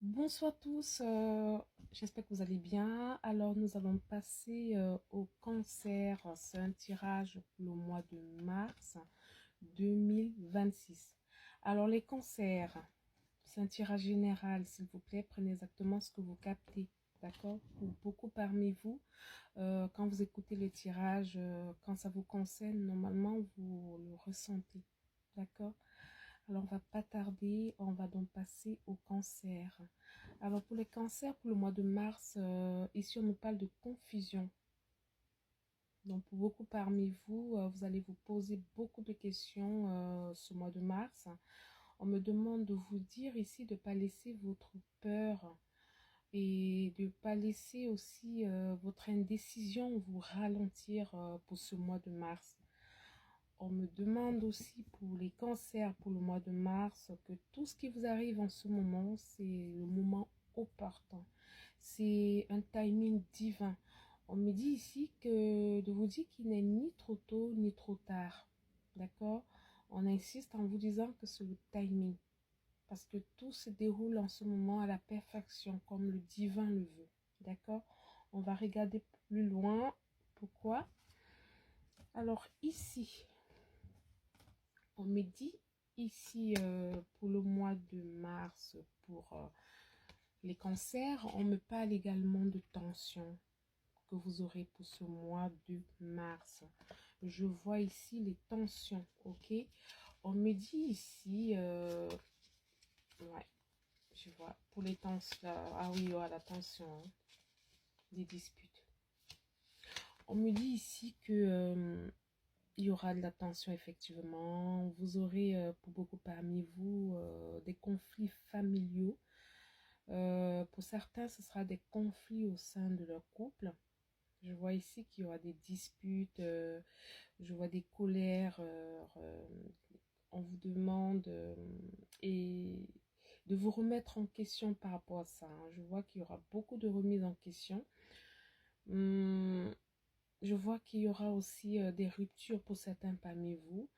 Bonsoir tous, j'espère que vous allez bien. Alors nous allons passer au cancer. C'est un tirage pour le mois de mars 2026. Alors les cancers, c'est un tirage général, s'il vous plaît, prenez exactement ce que vous captez. D'accord? Pour beaucoup parmi vous, quand vous écoutez le tirage, quand ça vous concerne, normalement vous le ressentez. D'accord? Alors, on va pas tarder, on va donc passer au cancer. Alors, pour les cancers, pour le mois de mars, ici, on nous parle de confusion. Donc, pour beaucoup parmi vous, vous allez vous poser beaucoup de questions ce mois de mars. On me demande de vous dire ici de ne pas laisser votre peur et de ne pas laisser aussi votre indécision vous ralentir pour ce mois de mars. On me demande aussi pour les cancers pour le mois de mars que tout ce qui vous arrive en ce moment, c'est le moment opportun. C'est un timing divin. On me dit ici que de vous dire qu'il n'est ni trop tôt ni trop tard. D'accord? On insiste en vous disant que c'est le timing. Parce que tout se déroule en ce moment à la perfection, comme le divin le veut. D'accord? On va regarder plus loin. Pourquoi? Alors ici, on me dit ici pour le mois de mars, pour les cancers, on me parle également de tension que vous aurez pour ce mois de mars. Je vois ici les tensions, ok? On me dit ici, ouais, je vois, pour les tensions, ah oui, il y aura la tension, hein, des disputes. On me dit ici que il y aura de la tension, effectivement. Vous aurez, pour beaucoup parmi vous, des conflits familiaux. Pour certains, ce sera des conflits au sein de leur couple. Je vois ici qu'il y aura des disputes, je vois des colères. On vous demande et de vous remettre en question par rapport à ça, hein. Je vois qu'il y aura beaucoup de remises en question. Hum, je vois qu'il y aura aussi des ruptures pour certains parmi vous.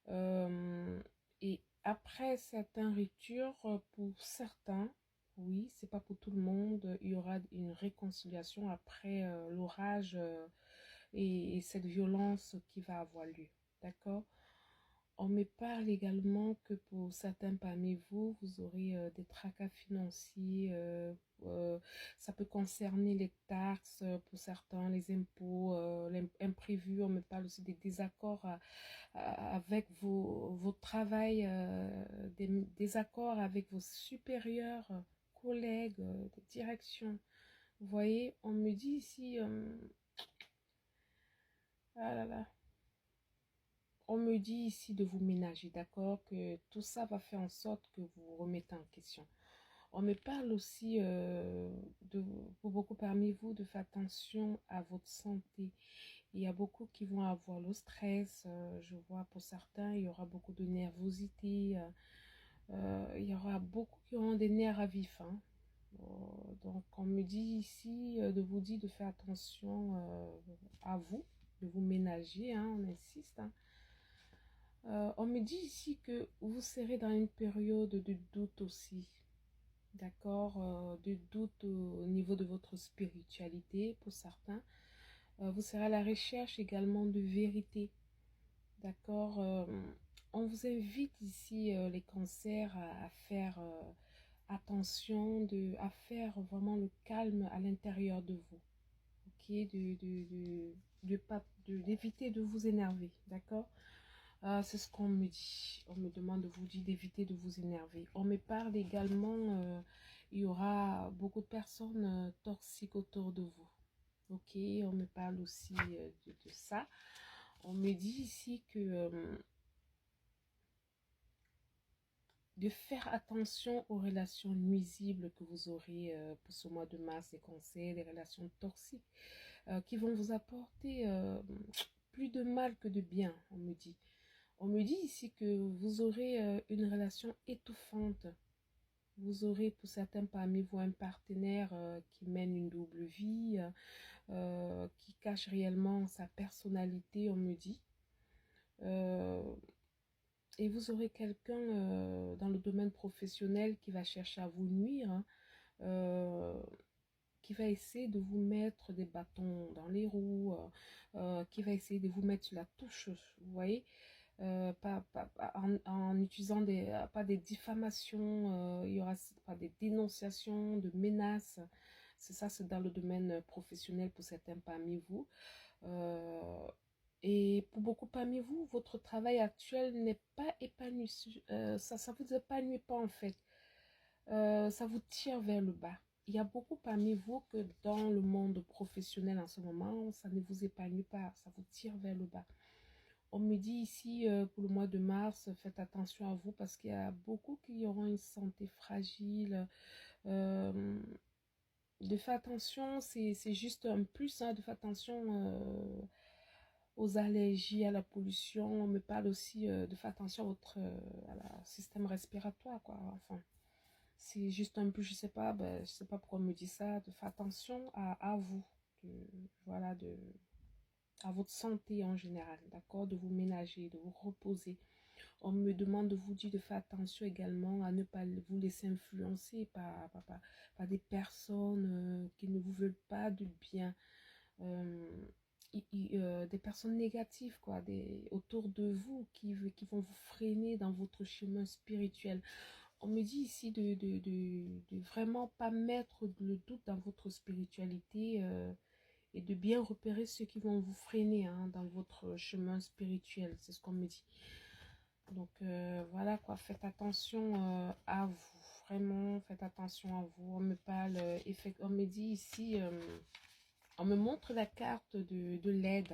Euh, et après certaines ruptures, pour certains, oui, c'est pas pour tout le monde, il y aura une réconciliation après l'orage et cette violence qui va avoir lieu. D'accord? On me parle également que pour certains parmi vous, vous aurez des tracas financiers. Ça peut concerner les taxes pour certains, les impôts, l'imprévu. On me parle aussi des désaccords avec vos travails, des désaccords avec vos supérieurs, collègues, de direction. Vous voyez, on me dit ici, ah là là, on me dit ici de vous ménager, d'accord, que tout ça va faire en sorte que vous vous remettez en question. On me parle aussi, pour beaucoup parmi vous, de faire attention à votre santé. Il y a beaucoup qui vont avoir le stress. Je vois pour certains, il y aura beaucoup de nervosité. Il y aura beaucoup qui auront des nerfs à vif, hein. Donc, on me dit ici de vous dire de faire attention à vous, de vous ménager, hein, on insiste, hein. On me dit ici que vous serez dans une période de doute aussi, d'accord, de doute au niveau de votre spiritualité pour certains. Vous serez à la recherche également de vérité, d'accord. On vous invite ici, les cancers, à faire attention, à faire vraiment le calme à l'intérieur de vous, ok, d'éviter de vous énerver, d'accord. C'est ce qu'on me dit. On me demande de vous dire d'éviter de vous énerver. On me parle également, il y aura beaucoup de personnes toxiques autour de vous. Ok, on me parle aussi de ça. On me dit ici que de faire attention aux relations nuisibles que vous aurez pour ce mois de mars, les cancers, les relations toxiques qui vont vous apporter plus de mal que de bien, on me dit. On me dit ici que vous aurez une relation étouffante. Vous aurez pour certains parmi vous un partenaire qui mène une double vie, qui cache réellement sa personnalité, on me dit. Euh, Et vous aurez quelqu'un dans le domaine professionnel qui va chercher à vous nuire, hein, euh, qui va essayer de vous mettre des bâtons dans les roues, qui va essayer de vous mettre sur la touche, vous voyez, en utilisant pas des diffamations, il y aura pas des dénonciations, de menaces. C'est ça, c'est dans le domaine professionnel pour certains parmi vous. Euh, et pour beaucoup parmi vous, votre travail actuel n'est pas épanoui. Ça vous épanouit pas en fait. Ça vous tire vers le bas. Il y a beaucoup parmi vous que dans le monde professionnel en ce moment, ça ne vous épanouit pas, ça vous tire vers le bas. On me dit ici, pour le mois de mars, faites attention à vous parce qu'il y a beaucoup qui auront une santé fragile. Euh, de faire attention, c'est juste un plus, hein, de faire attention aux allergies, à la pollution. On me parle aussi de faire attention à votre système respiratoire, quoi. Enfin, c'est juste un peu, je sais pas, ben, je sais pas pourquoi on me dit ça, de faire attention à vous, de, voilà, à votre santé en général, d'accord, de vous ménager, de vous reposer. On me demande de vous dire de faire attention également à ne pas vous laisser influencer par des personnes qui ne vous veulent pas du bien. Euh, des personnes négatives quoi, autour de vous qui vont vous freiner dans votre chemin spirituel. On me dit ici de vraiment pas mettre le doute dans votre spiritualité et de bien repérer ceux qui vont vous freiner hein, dans votre chemin spirituel. C'est ce qu'on me dit. Donc voilà quoi, faites attention à vous. Vraiment, faites attention à vous. On me parle, on me dit ici, on me montre la carte de l'aide.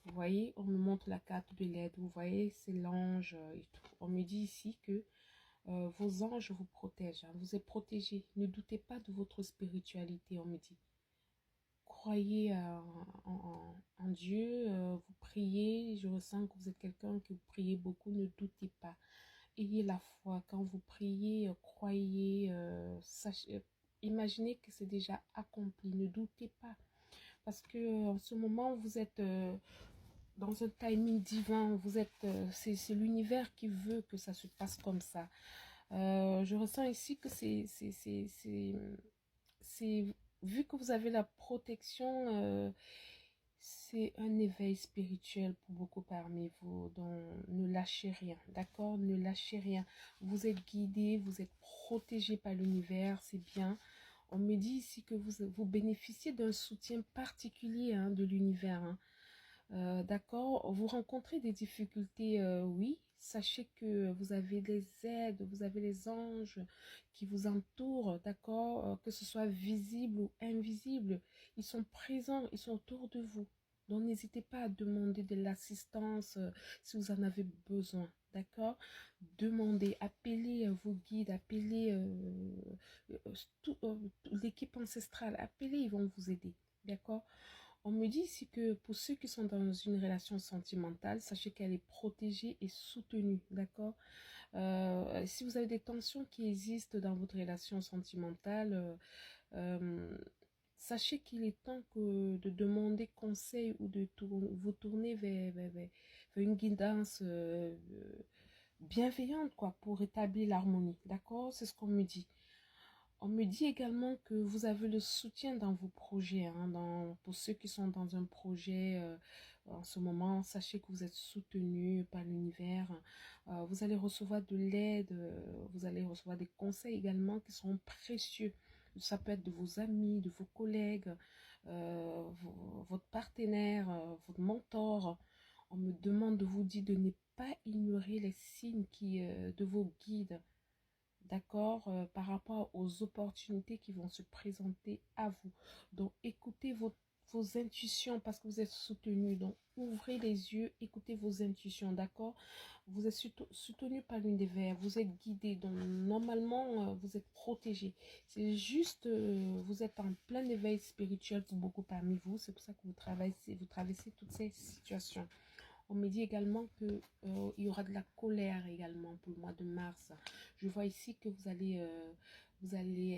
Vous voyez, on me montre la carte de l'aide. Vous voyez, c'est l'ange et tout. On me dit ici que vos anges vous protègent, hein, vous êtes protégés. Ne doutez pas de votre spiritualité, on me dit. Croyez en Dieu, vous priez. Je ressens que vous êtes quelqu'un que vous priez beaucoup, ne doutez pas. Ayez la foi. Quand vous priez, croyez, imaginez que c'est déjà accompli. Ne doutez pas. Parce que en ce moment, vous êtes dans un timing divin. Vous êtes, c'est l'univers qui veut que ça se passe comme ça. Je ressens ici que c'est vu que vous avez la protection, c'est un éveil spirituel pour beaucoup parmi vous. Donc, ne lâchez rien, d'accord? Ne lâchez rien. Vous êtes guidé, vous êtes protégé par l'univers, c'est bien. On me dit ici que vous bénéficiez d'un soutien particulier hein, de l'univers. Hein. D'accord, vous rencontrez des difficultés, oui. Sachez que vous avez des aides, vous avez les anges qui vous entourent, d'accord, que ce soit visible ou invisible. Ils sont présents, ils sont autour de vous. Donc n'hésitez pas à demander de l'assistance si vous en avez besoin, d'accord. Demandez, appelez vos guides, appelez l'équipe ancestrale, appelez, ils vont vous aider, d'accord. On me dit ici que pour ceux qui sont dans une relation sentimentale, sachez qu'elle est protégée et soutenue, d'accord? Si vous avez des tensions qui existent dans votre relation sentimentale, euh, sachez qu'il est temps de demander conseil ou de vous tourner vers une guidance bienveillante, quoi, pour rétablir l'harmonie, d'accord? C'est ce qu'on me dit. On me dit également que vous avez le soutien dans vos projets. Hein, pour ceux qui sont dans un projet en ce moment, sachez que vous êtes soutenu par l'univers. Vous allez recevoir de l'aide, vous allez recevoir des conseils également qui seront précieux. Ça peut être de vos amis, de vos collègues, votre partenaire, votre mentor. On me demande de vous dire de ne pas ignorer les signes de vos guides, d'accord, par rapport aux opportunités qui vont se présenter à vous. Donc, écoutez vos intuitions parce que vous êtes soutenu. Donc, ouvrez les yeux, écoutez vos intuitions, d'accord. Vous êtes soutenu par l'univers, vous êtes guidé. Donc, normalement, vous êtes protégé. C'est juste, vous êtes en plein éveil spirituel pour beaucoup parmi vous. C'est pour ça que vous traversez toutes ces situations. On me dit également que il y aura de la colère également pour le mois de mars. Je vois ici que vous allez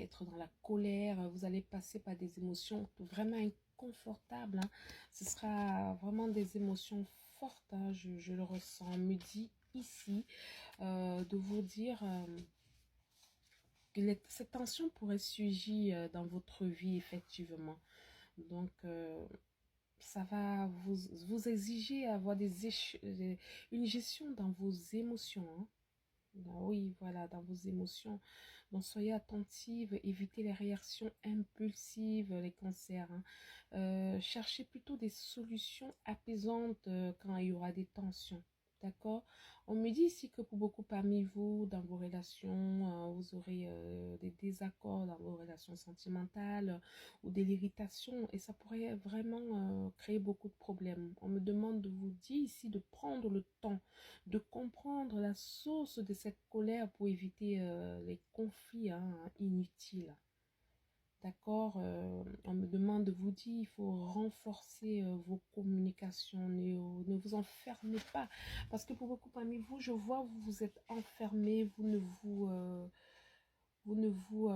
être dans la colère, vous allez passer par des émotions vraiment inconfortables. Hein. Ce sera vraiment des émotions fortes, hein, je le ressens. On me dit ici de vous dire que cette tension pourrait surgir dans votre vie, effectivement. Donc, ça va vous exiger avoir une gestion dans vos émotions, hein. Oui, voilà, dans vos émotions. Donc, soyez attentive, évitez les réactions impulsives, les cancers, hein. Cherchez plutôt des solutions apaisantes quand il y aura des tensions. D'accord? On me dit ici que pour beaucoup parmi vous, dans vos relations, vous aurez des désaccords dans vos relations sentimentales ou de l'irritation et ça pourrait vraiment créer beaucoup de problèmes. On me demande de vous dire ici de prendre le temps de comprendre la source de cette colère pour éviter les conflits, hein, inutiles. D'accord, on me demande de vous dire, il faut renforcer vos communications, ne vous enfermez pas. Parce que pour beaucoup parmi vous, je vois, vous vous êtes enfermés, vous ne vous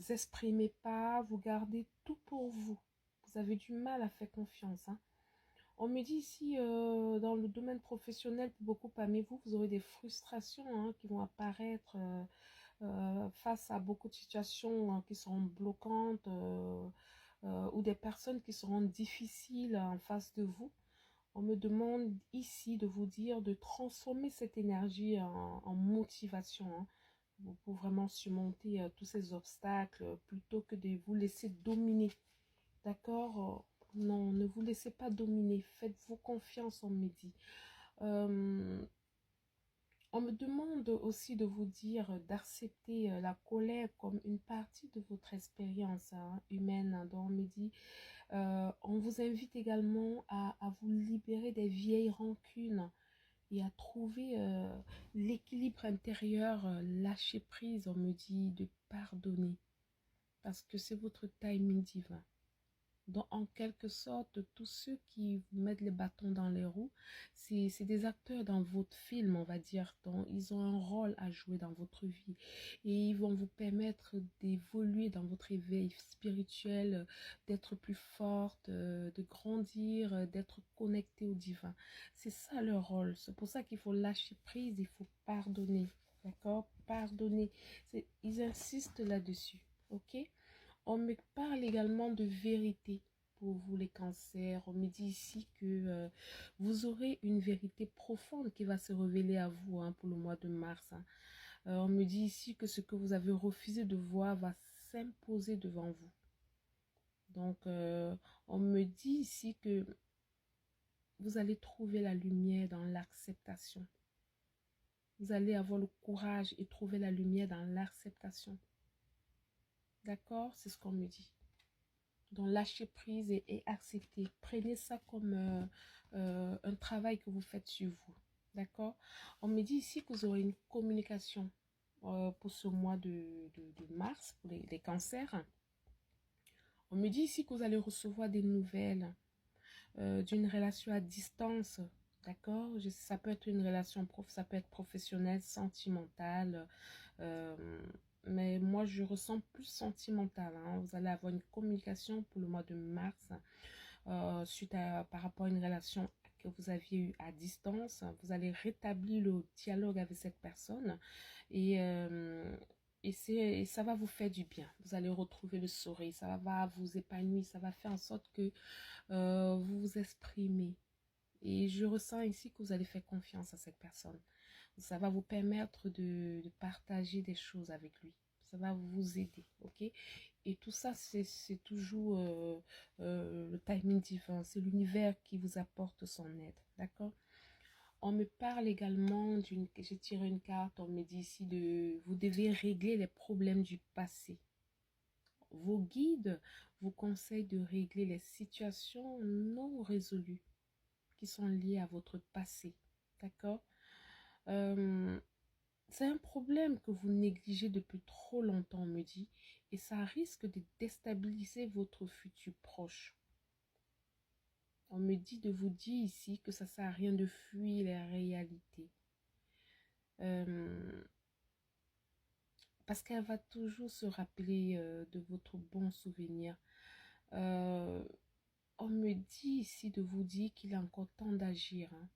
exprimez pas, vous gardez tout pour vous. Vous avez du mal à faire confiance, hein. On me dit ici, dans le domaine professionnel, pour beaucoup parmi vous, vous aurez des frustrations, hein, qui vont apparaître face à beaucoup de situations qui seront bloquantes ou des personnes qui seront difficiles en face de vous. On me demande ici de vous dire de transformer cette énergie en motivation, hein, pour vraiment surmonter tous ces obstacles plutôt que de vous laisser dominer. D'accord? Non, ne vous laissez pas dominer. Faites-vous confiance, on me dit. On me demande aussi de vous dire d'accepter la colère comme une partie de votre expérience, hein, humaine. Donc, on me dit, on vous invite également à vous libérer des vieilles rancunes et à trouver l'équilibre intérieur, lâcher prise, on me dit, de pardonner. Parce que c'est votre timing divin. Donc, en quelque sorte, tous ceux qui vous mettent les bâtons dans les roues, c'est des acteurs dans votre film, on va dire. Donc, ils ont un rôle à jouer dans votre vie. Et ils vont vous permettre d'évoluer dans votre éveil spirituel, d'être plus forte, de grandir, d'être connecté au divin. C'est ça leur rôle. C'est pour ça qu'il faut lâcher prise, il faut pardonner. D'accord? Pardonner. Ils insistent là-dessus. OK? On me parle également de vérité pour vous les cancers. On me dit ici que vous aurez une vérité profonde qui va se révéler à vous, hein, pour le mois de mars, hein. On me dit ici que ce que vous avez refusé de voir va s'imposer devant vous. Donc, on me dit ici que vous allez trouver la lumière dans l'acceptation. Vous allez avoir le courage et trouver la lumière dans l'acceptation. D'accord? C'est ce qu'on me dit. Donc, lâchez prise et acceptez. Prenez ça comme un travail que vous faites sur vous. D'accord? On me dit ici que vous aurez une communication pour ce mois de mars, pour les cancers. On me dit ici que vous allez recevoir des nouvelles d'une relation à distance. D'accord? Ça peut être une relation ça peut être professionnelle, sentimentale. Mais moi, je ressens plus sentimental, hein. Vous allez avoir une communication pour le mois de mars par rapport à une relation que vous aviez eue à distance. Vous allez rétablir le dialogue avec cette personne et, et ça va vous faire du bien. Vous allez retrouver le sourire, ça va vous épanouir, ça va faire en sorte que vous vous exprimez. Et je ressens ici que vous allez faire confiance à cette personne. Ça va vous permettre de partager des choses avec lui. Ça va vous aider, ok? Et tout ça, c'est toujours le timing divin. C'est l'univers qui vous apporte son aide, d'accord? On me parle également j'ai tiré une carte, on me dit ici vous devez régler les problèmes du passé. Vos guides vous conseillent de régler les situations non résolues qui sont liées à votre passé, d'accord? C'est un problème que vous négligez depuis trop longtemps, on me dit, et ça risque de déstabiliser votre futur proche. On me dit de vous dire ici que ça ne sert à rien de fuir la réalité. Parce qu'elle va toujours se rappeler de votre bon souvenir. On me dit ici de vous dire qu'il est encore temps d'agir, hein.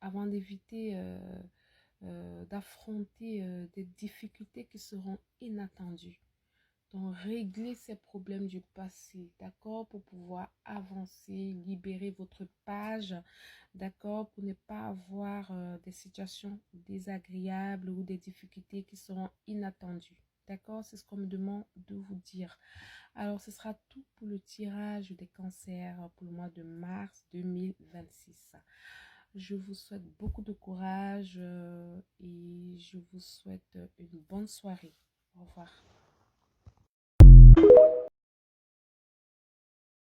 avant d'éviter d'affronter des difficultés qui seront inattendues. Donc, régler ces problèmes du passé, d'accord, pour pouvoir avancer, libérer votre page, d'accord, pour ne pas avoir des situations désagréables ou des difficultés qui seront inattendues. D'accord, c'est ce qu'on me demande de vous dire. Alors, ce sera tout pour le tirage des cancers pour le mois de mars 2026. Je vous souhaite beaucoup de courage et je vous souhaite une bonne soirée. Au revoir.